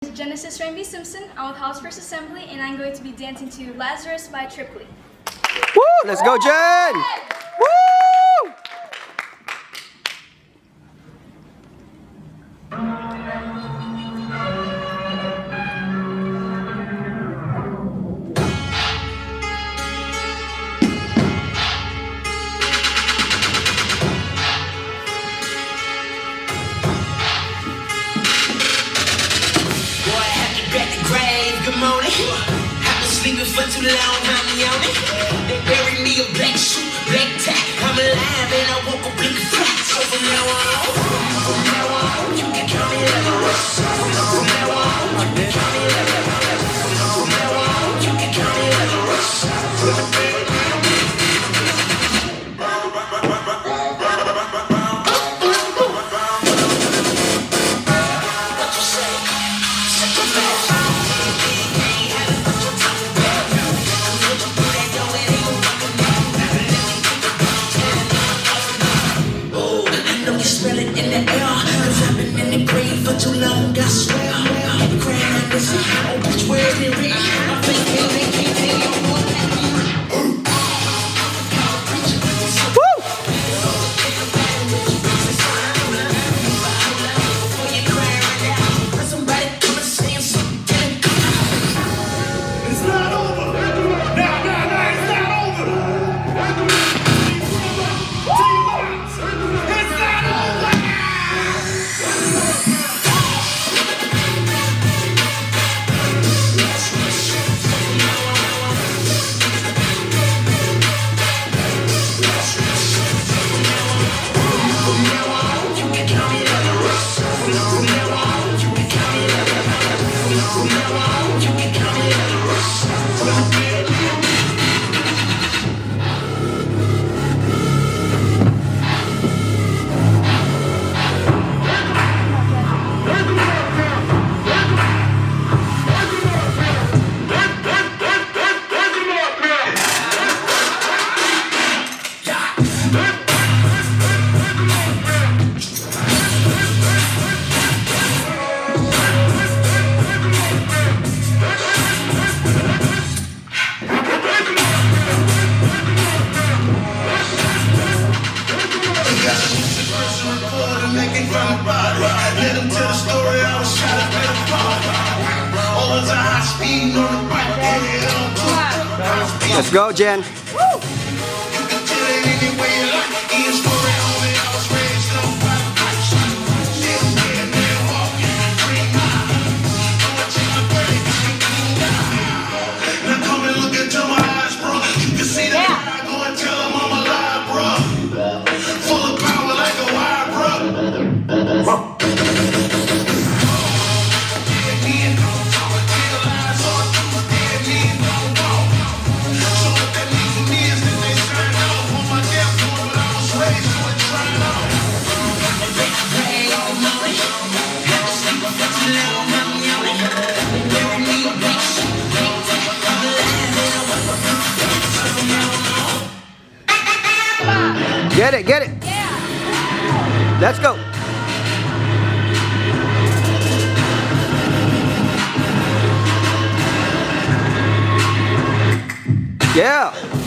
Jenesis Simpson. I'm with House First Assembly, and I'm going to be dancing to Lazarus by Tripoli. Woo! Let's go, Jen! Woo! I've been sleeping for too long, I'm yawning. They buried me in black suit, black tie. I'm alive and I woke up looking flat. So from now on, you can call me Lazarus. From now on, you can call me Lazarus. From now on, you can call me Lazarus. Too long, I swear. I'm crying, listen. Oh, bitch, where's the ring? My face can't tell you what It's not over. Nah, it's not over. It's not over. Let him tell the story, I was trying to play the part. Always a high speed on the bike, Let's go, Jen. You can tell it any way you like. Ian story, homie, I was raised on by the bike. Still dead, man, walking and dreaming. I'ma take my break, now come and look into my eyes, bro. You can see that I go and tell them I'm alive, bro. Full of power like a wire, bro. Get it. Yeah! Let's go. Yeah.